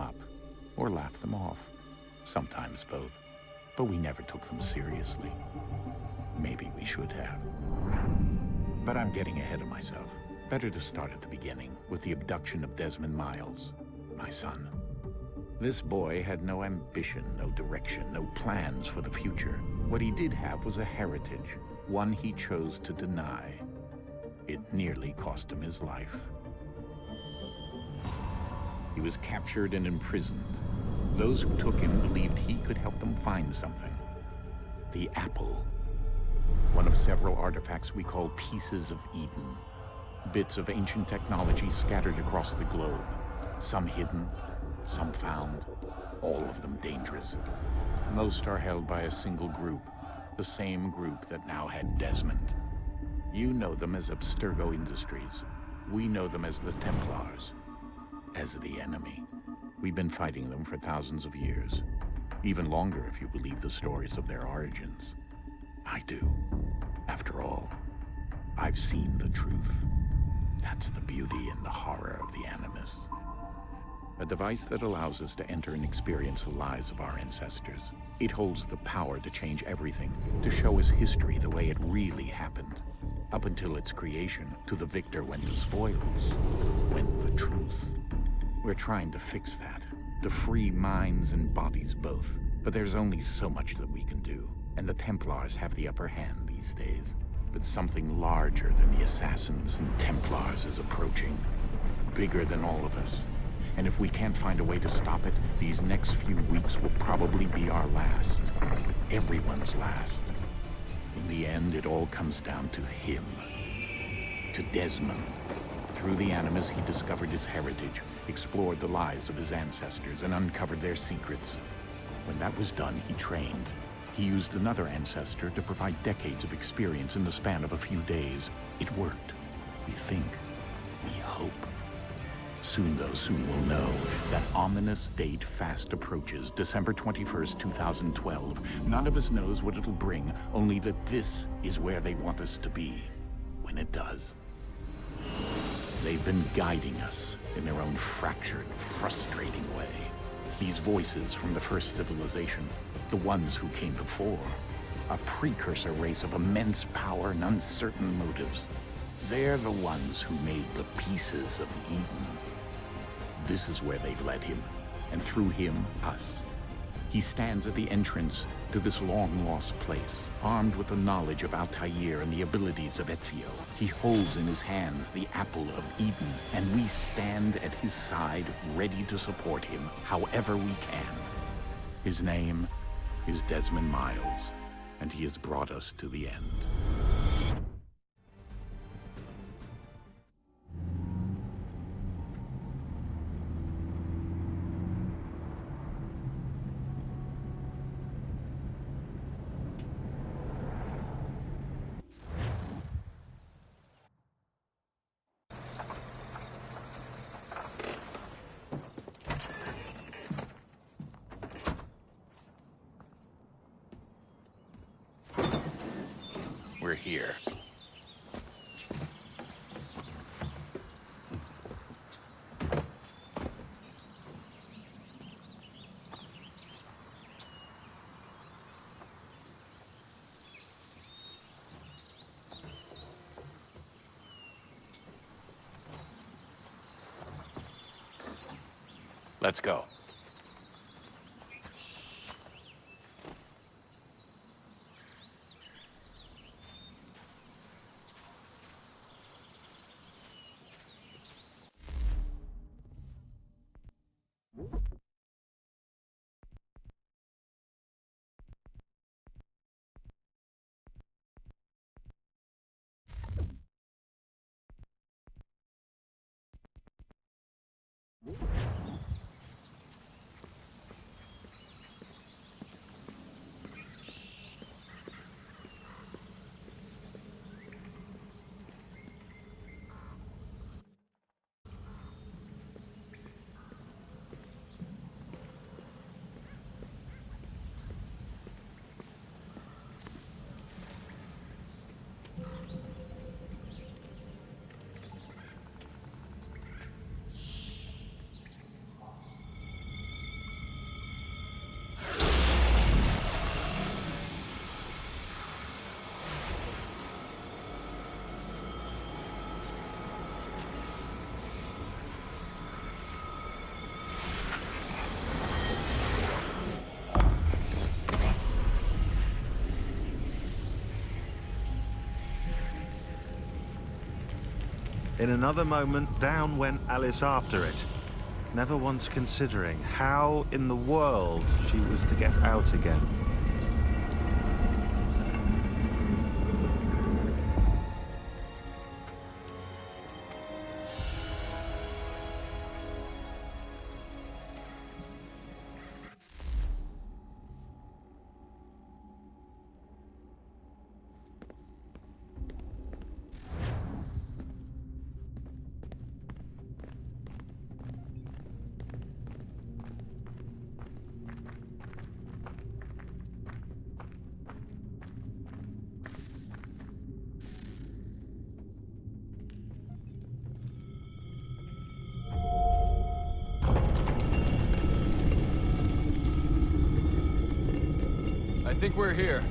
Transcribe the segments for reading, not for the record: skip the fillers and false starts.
them up or laugh them off. Sometimes both. But we never took them seriously. Maybe we should have. But I'm getting ahead of myself. Better to start at the beginning, with the abduction of Desmond Miles, my son. This boy had no ambition, no direction, no plans for the future. What he did have was a heritage, one he chose to deny. It nearly cost him his life. He was captured and imprisoned. Those who took him believed he could help them find something. The apple. One of several artifacts we call pieces of Eden. Bits of ancient technology scattered across the globe. Some hidden, some found, all of them dangerous. Most are held by a single group, the same group that now had Desmond. You know them as Abstergo Industries. We know them as the Templars, as the enemy. We've been fighting them for thousands of years, even longer if you believe the stories of their origins. I do. After all, I've seen the truth. That's the beauty and the horror of the Animus. A device that allows us to enter and experience the lives of our ancestors. It holds the power to change everything, to show us history the way it really happened. Up until its creation, to the victor went the spoils, went the truth. We're trying to fix that, to free minds and bodies both. But there's only so much that we can do, and the Templars have the upper hand these days. But something larger than the Assassins and Templars is approaching, bigger than all of us. And if we can't find a way to stop it, these next few weeks will probably be our last. Everyone's last. In the end, it all comes down to him. To Desmond. Through the Animus, he discovered his heritage, explored the lives of his ancestors, and uncovered their secrets. When that was done, he trained. He used another ancestor to provide decades of experience in the span of a few days. It worked. We think. We hope. Soon, though, soon we'll know. That ominous date fast approaches, December 21st, 2012. None of us knows what it'll bring, only that this is where they want us to be, when it does. They've been guiding us in their own fractured, frustrating way. These voices from the first civilization, the ones who came before, a precursor race of immense power and uncertain motives. They're the ones who made the pieces of Eden. This is where they've led him, and through him, us. He stands at the entrance to this long-lost place, armed with the knowledge of Altair and the abilities of Ezio. He holds in his hands the apple of Eden, and we stand at his side, ready to support him however we can. His name is Desmond Miles, and he has brought us to the end. We're here. Let's go. In another moment, down went Alice after it, never once considering how in the world she was to get out again. I think we're here.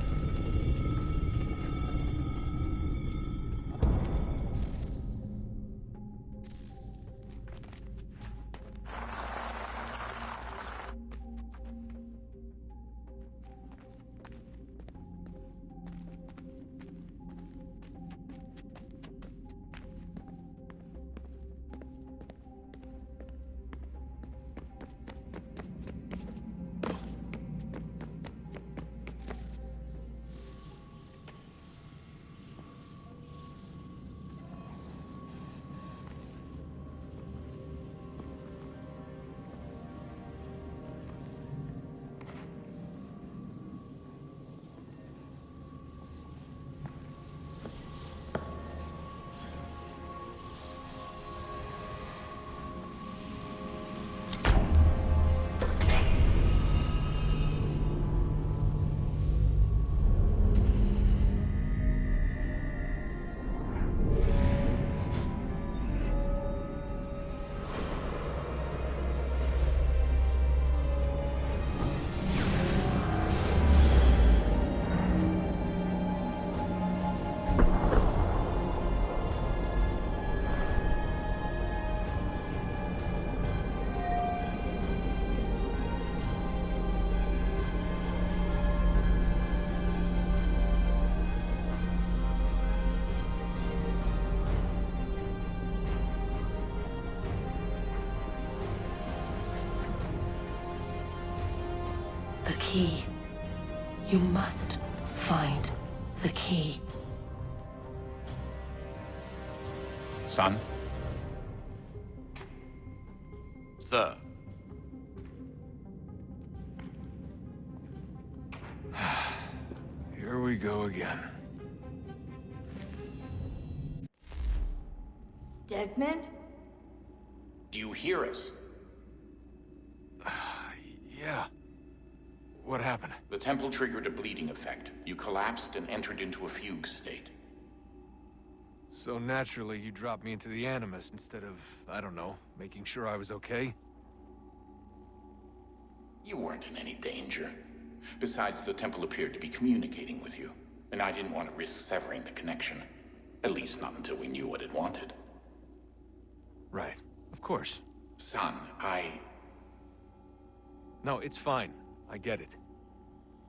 The key. You must find the key. Son? Sir. Here we go again. Desmond? Do you hear us? Yeah. What happened? The temple triggered a bleeding effect. You collapsed and entered into a fugue state. So naturally, you dropped me into the Animus instead of, I don't know, making sure I was okay? You weren't in any danger. Besides, the temple appeared to be communicating with you, and I didn't want to risk severing the connection. At least not until we knew what it wanted. Right. Of course. Son, No, it's fine. I get it.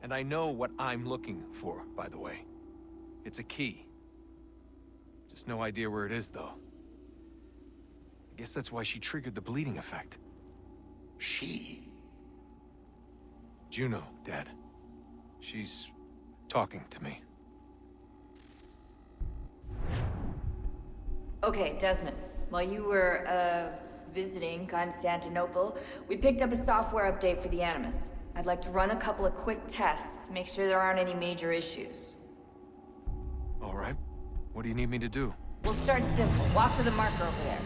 And I know what I'm looking for, by the way. It's a key. Just no idea where it is, though. I guess that's why she triggered the bleeding effect. She? Juno, Dad. She's talking to me. Okay, Desmond. While you were, visiting Constantinople, we picked up a software update for the Animus. I'd like to run a couple of quick tests, make sure there aren't any major issues. All right. What do you need me to do? We'll start simple. Walk to the marker over there.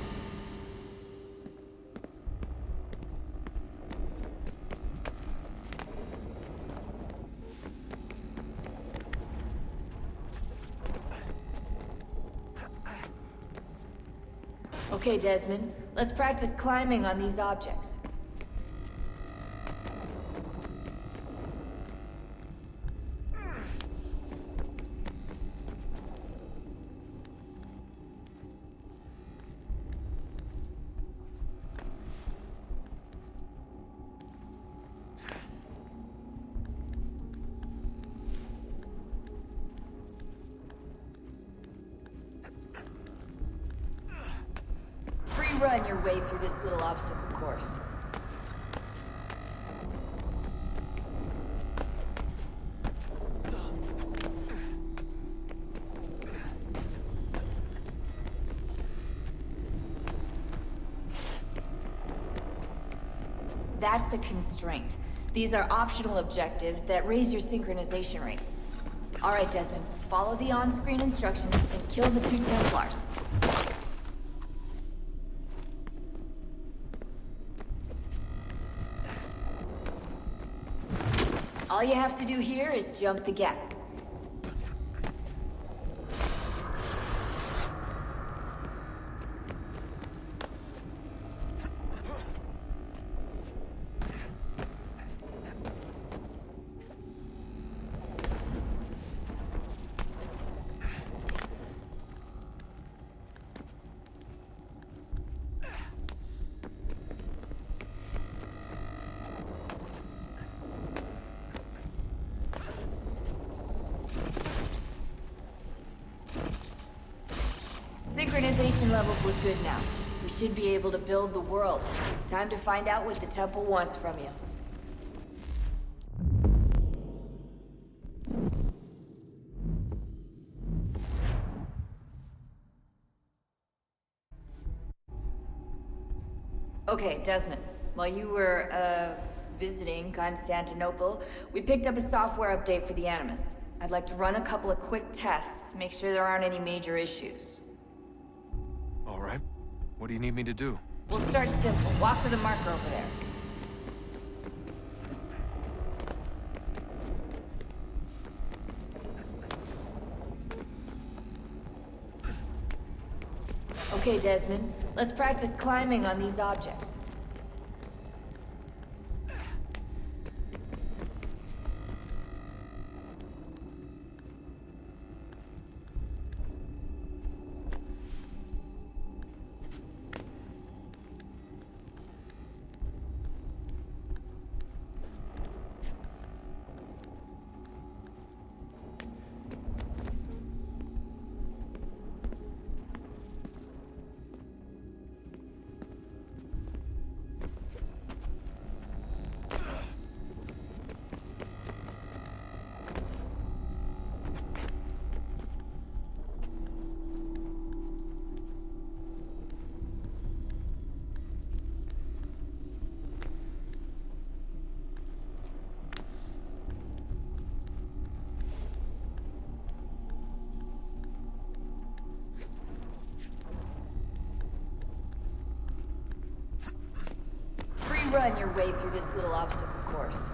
Okay, Desmond. Let's practice climbing on these objects. Run your way through this little obstacle course. That's a constraint. These are optional objectives that raise your synchronization rate. Alright, Desmond, follow the on-screen instructions and kill the 2 Templars. All you have to do here is jump the gap. Synchronization levels look good now. We should be able to build the world. Time to find out what the temple wants from you. Okay, Desmond. While you were, visiting Constantinople, we picked up a software update for the Animus. I'd like to run a couple of quick tests, make sure there aren't any major issues. All right. What do you need me to do? We'll start simple. Walk to the marker over there. Okay, Desmond. Let's practice climbing on these objects. Run your way through this little obstacle course.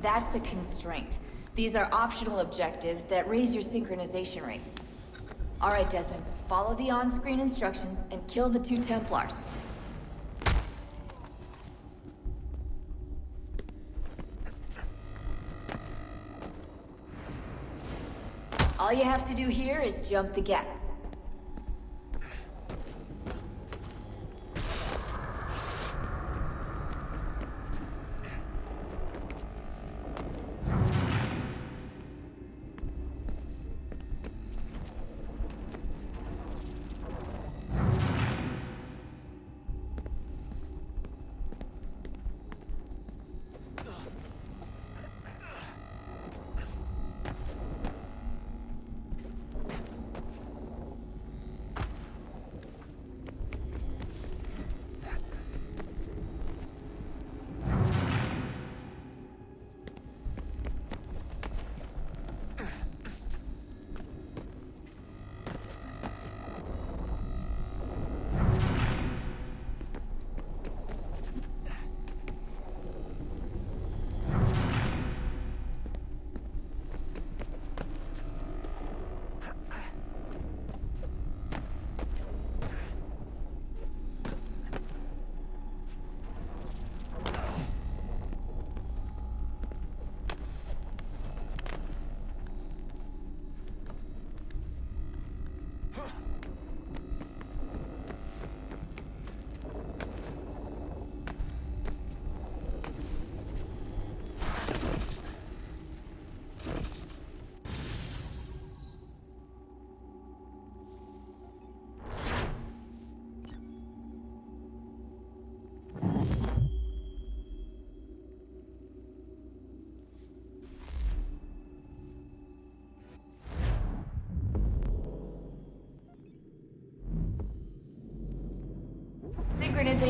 That's a constraint. These are optional objectives that raise your synchronization rate. Alright, Desmond, follow the on-screen instructions and kill the 2 Templars. All you have to do here is jump the gap.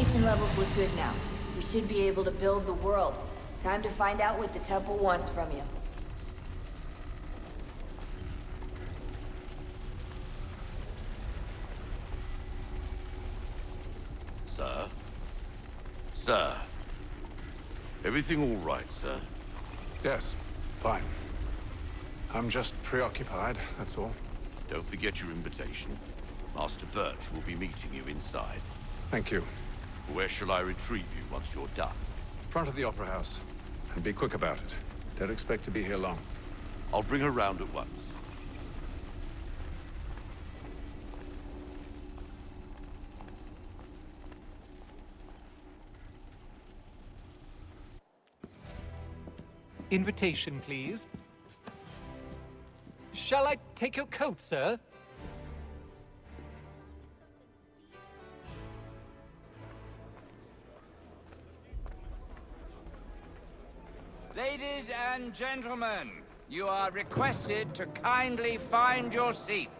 Radiation levels look good now. We should be able to build the world. Time to find out what the temple wants from you. Sir? Sir? Everything all right, sir? Yes, fine. I'm just preoccupied, that's all. Don't forget your invitation. Master Birch will be meeting you inside. Thank you. Where shall I retrieve you once you're done? Front of the Opera House. And be quick about it. Don't expect to be here long. I'll bring her round at once. Invitation, please. Shall I take your coat, sir? Ladies and gentlemen, you are requested to kindly find your seats.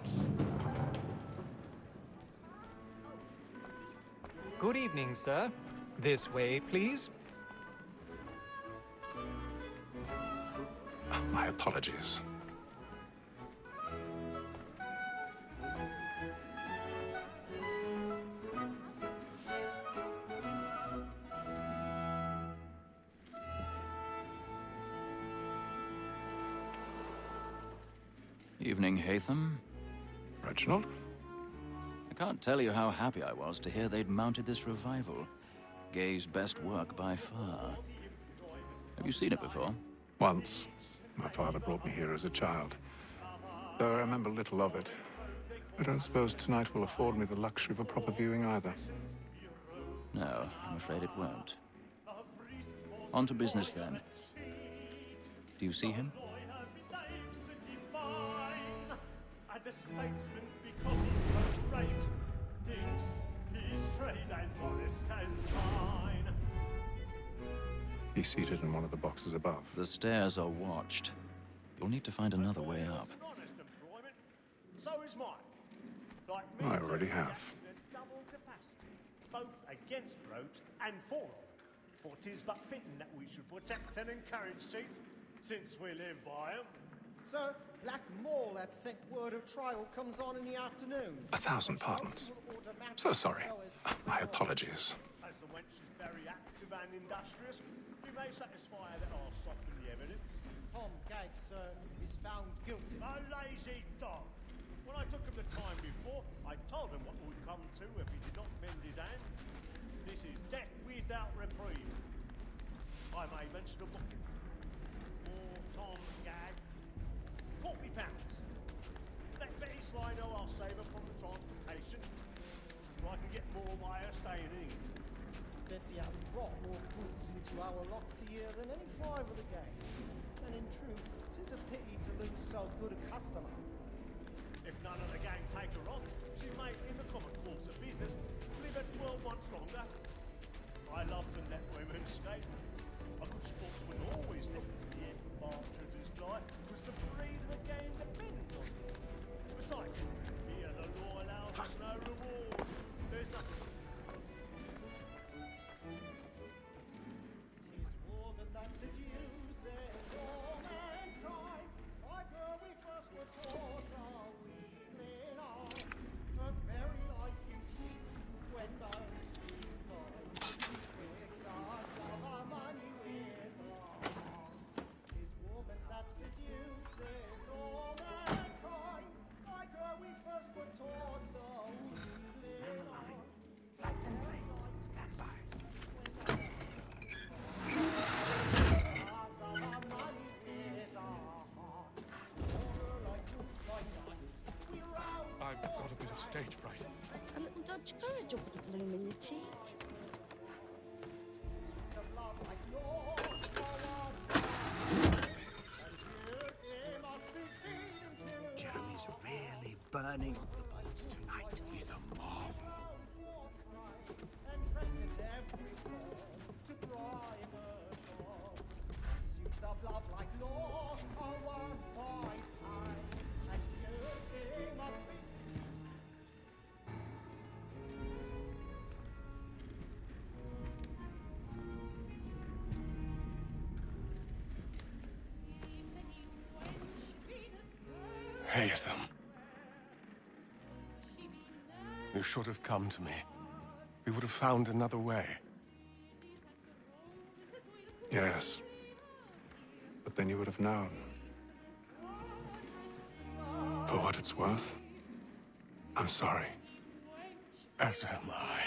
Good evening, sir. This way, please. My apologies. Evening, Hatham. Reginald? I can't tell you how happy I was to hear they'd mounted this revival. Gay's best work by far. Have you seen it before? Once. My father brought me here as a child. Though I remember little of it. I don't suppose tonight will afford me the luxury of a proper viewing either. No, I'm afraid it won't. On to business, then. Do you see him? The statesman, because he's so great, thinks his trade as honest as mine. He's seated in one of the boxes above. The stairs are watched. You'll need to find another way up. So is mine. Like I already have. Double capacity, both against roach and for them. For 'tis but fitting that we should protect and encourage cheats, since we live by 'em. Sir, Black Mall that sent word of trial comes on in the afternoon. 1,000 pardons. So sorry. My apologies. As the wench is very active and industrious, we may satisfy that I'll soften the evidence. Tom Gag, sir, is found guilty. A lazy dog. When I took him the time before, I told him what would come to if he did not mend his hand. This is death without reprieve. I may mention a booking. For Tom Gag, £40. Let Betty Sly know I'll save her from the transportation, so I can get more by her staying in. Betty has brought more goods into our locked year than any five of the gang. And in truth, 'tis a pity to lose so good a customer. If none of the gang take her on, she may, in the common course of business, live at 12 months longer. I love to let women skate. A good sportsman always thinks the end partridges fly was the breed of the game depends on. Besides, here the law allows us no reward. There's nothing. I've got a bit of stage fright. A little Dutch courage will put a bloom in your cheek. Jeremy's really burning up the boats tonight with a marvel. Haytham. You should have come to me. We would have found another way. Yes. But then you would have known. For what it's worth, I'm sorry. As am I.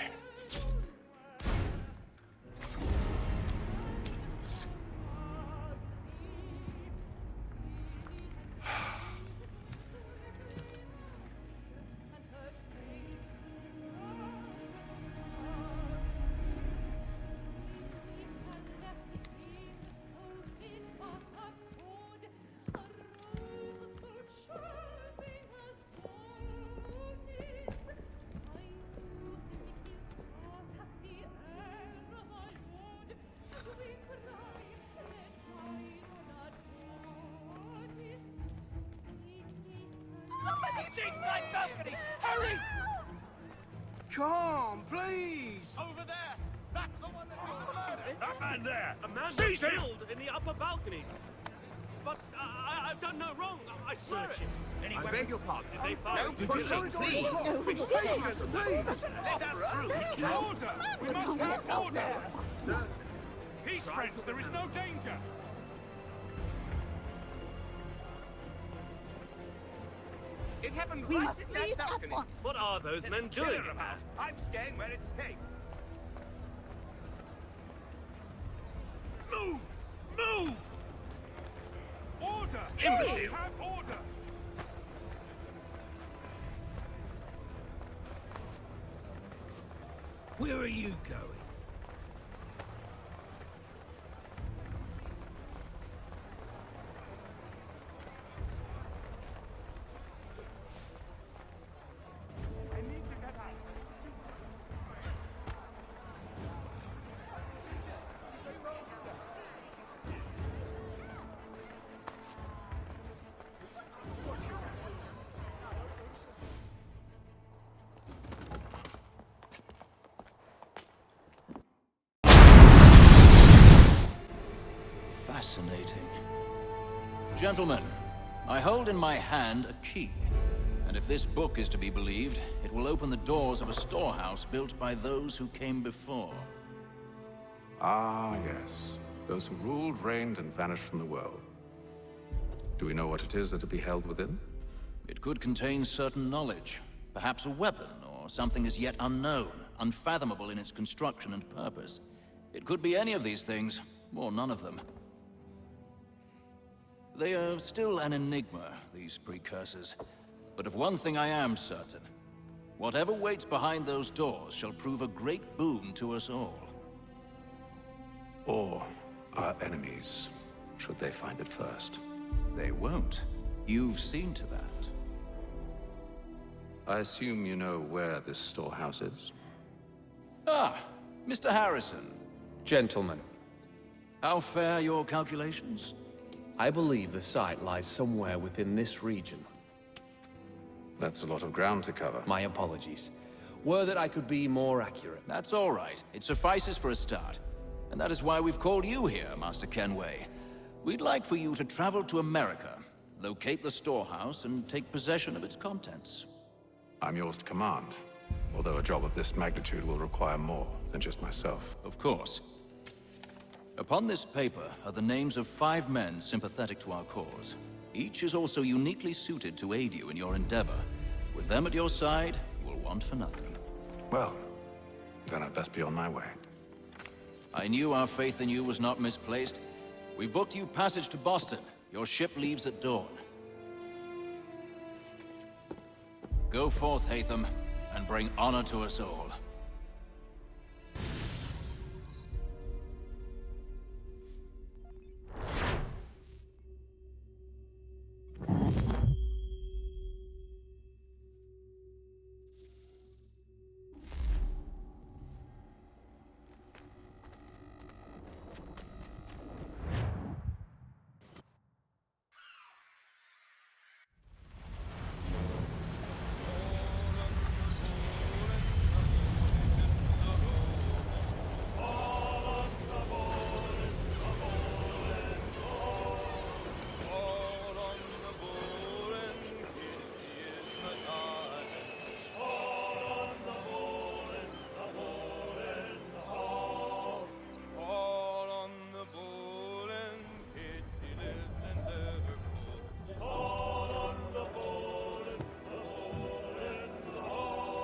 Stateside balcony! Hurry! Come, please! Over there! That's the one that did the murder! That man there! A man was Seize him! killed in the upper balconies. But I've done no wrong. I swear it. I beg your pardon. Did they find No, push it, please! Please! Let us through. Order! We must have order! Peace, friends, there is no danger! It happened We right must at that leave at balcony. once. What are those There's men a killer doing? about. I'm staying where it's safe. Move! Move! Order! Imbecile! Have order! Where are you going? Fascinating. Gentlemen, I hold in my hand a key. And if this book is to be believed, it will open the doors of a storehouse built by those who came before. Ah, yes. Those who ruled, reigned, and vanished from the world. Do we know what it is that will be held within? It could contain certain knowledge. Perhaps a weapon, or something as yet unknown, unfathomable in its construction and purpose. It could be any of these things, or none of them. They are still an enigma, these precursors. But of one thing I am certain. Whatever waits behind those doors shall prove a great boon to us all. Or our enemies, should they find it first? They won't. You've seen to that. I assume you know where this storehouse is? Ah, Mr. Harrison. Gentlemen, How fare your calculations? I believe the site lies somewhere within this region. That's a lot of ground to cover. My apologies. Were that I could be more accurate. That's all right. It suffices for a start. And that is why we've called you here, Master Kenway. We'd like for you to travel to America, locate the storehouse, and take possession of its contents. I'm yours to command, although a job of this magnitude will require more than just myself. Of course. Upon this paper are the names of 5 men sympathetic to our cause. Each is also uniquely suited to aid you in your endeavor. With them at your side, you will want for nothing. Well, then I'd best be on my way. I knew our faith in you was not misplaced. We've booked you passage to Boston. Your ship leaves at dawn. Go forth, Haytham, and bring honor to us all.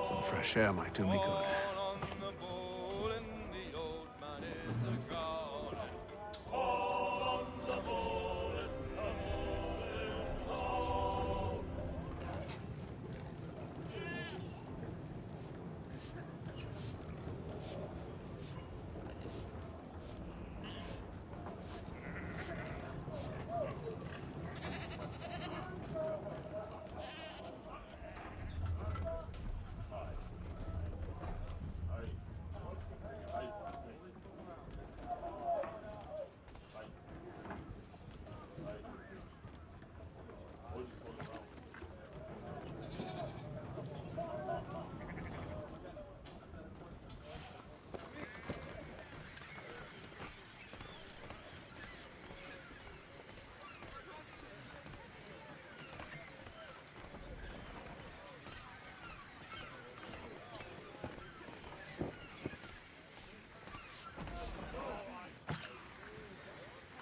Some fresh air might do me good.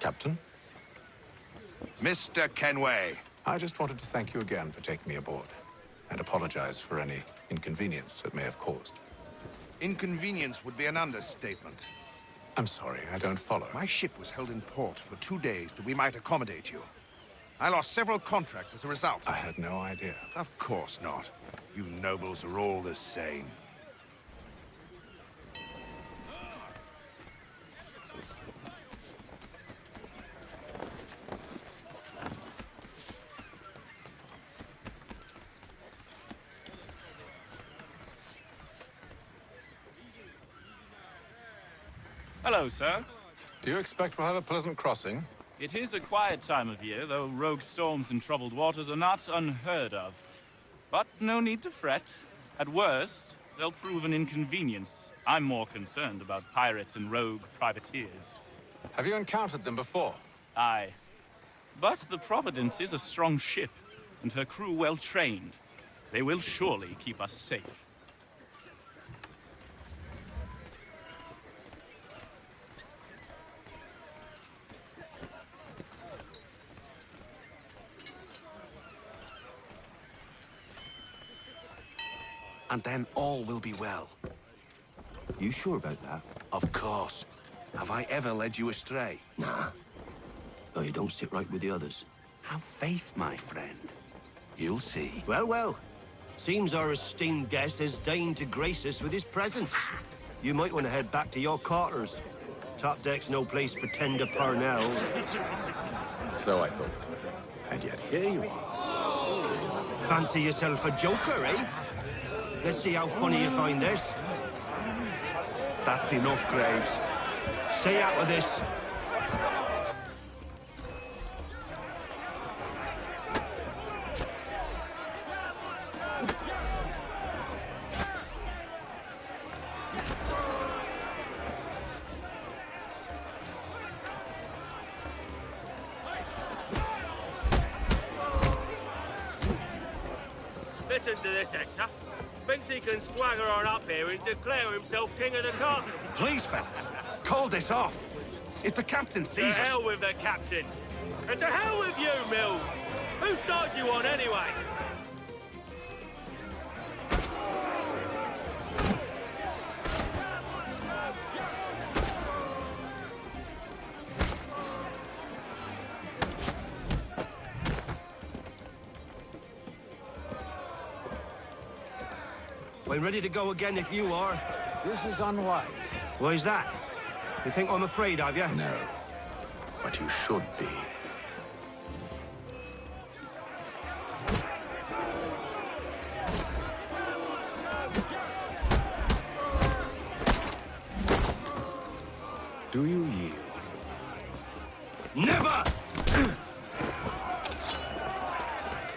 Captain? Mr. Kenway. I just wanted to thank you again for taking me aboard, and apologize for any inconvenience it may have caused. Inconvenience would be an understatement. I'm sorry, I don't follow. My ship was held in port for 2 days that we might accommodate you. I lost several contracts as a result. I had no idea. Of course not. You nobles are all the same. Hello, sir. Do you expect we'll have a pleasant crossing? It is a quiet time of year, though rogue storms and troubled waters are not unheard of. But no need to fret. At worst, they'll prove an inconvenience. I'm more concerned about pirates and rogue privateers. Have you encountered them before? Aye. But the Providence is a strong ship, and her crew well trained. They will surely keep us safe. And then all will be well. You sure about that? Of course. Have I ever led you astray? Nah. No, you don't sit right with the others. Have faith, my friend. You'll see. Well, well. Seems our esteemed guest has deigned to grace us with his presence. You might want to head back to your quarters. Top deck's no place for tender parnells. So I thought. And yet here you are. Fancy yourself a joker, eh? Let's see how funny you find this. That's enough, Graves. Stay out of this. Listen to this, Hector. Thinks he can swagger on up here and declare himself king of the castle. Please, fellas, call this off. If the captain sees us... To hell with the captain. And to hell with you, Mills. Whose side you on, anyway? I'm ready to go again if you are. This is unwise. Why's that? You think I'm afraid of you? No. But you should be. Do you yield? Never!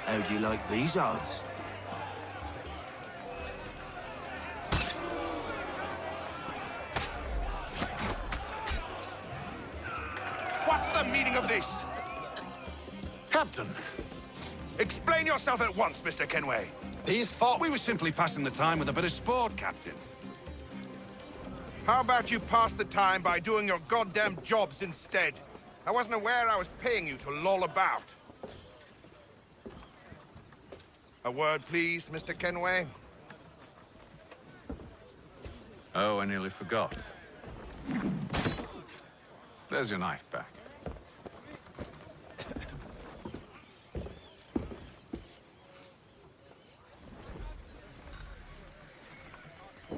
How do you like these odds? What's the meaning of this? Captain! Explain yourself at once, Mr. Kenway. These thought we were simply passing the time with a bit of sport, Captain. How about you pass the time by doing your goddamn jobs instead? I wasn't aware I was paying you to loll about. A word, please, Mr. Kenway. Oh, I nearly forgot. There's your knife back.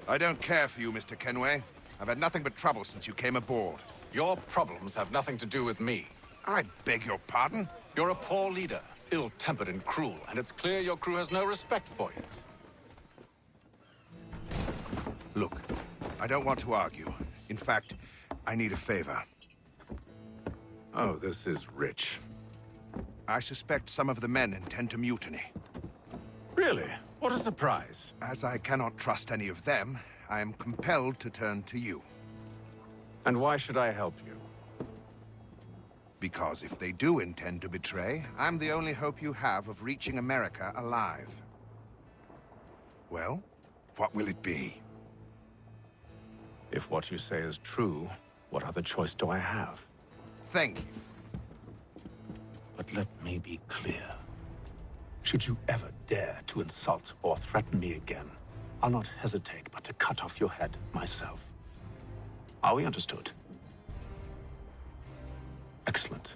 I don't care for you, Mr. Kenway. I've had nothing but trouble since you came aboard. Your problems have nothing to do with me. I beg your pardon? You're a poor leader, ill-tempered and cruel, and it's clear your crew has no respect for you. Look, I don't want to argue. In fact, I need a favor. Oh, this is rich. I suspect some of the men intend to mutiny. Really? What a surprise. As I cannot trust any of them, I am compelled to turn to you. And why should I help you? Because if they do intend to betray, I'm the only hope you have of reaching America alive. Well, what will it be? If what you say is true, what other choice do I have? Thank you. But let me be clear. Should you ever dare to insult or threaten me again, I'll not hesitate but to cut off your head myself. Are we understood? Excellent.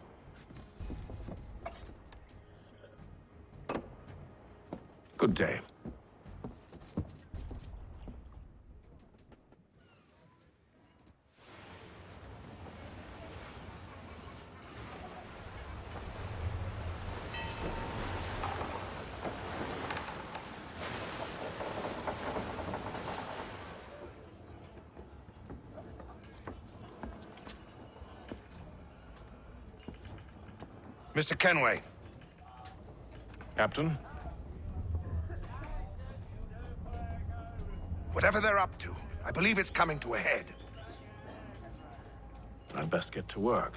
Good day. Mr. Kenway. Captain? Whatever they're up to, I believe it's coming to a head. I'd best get to work.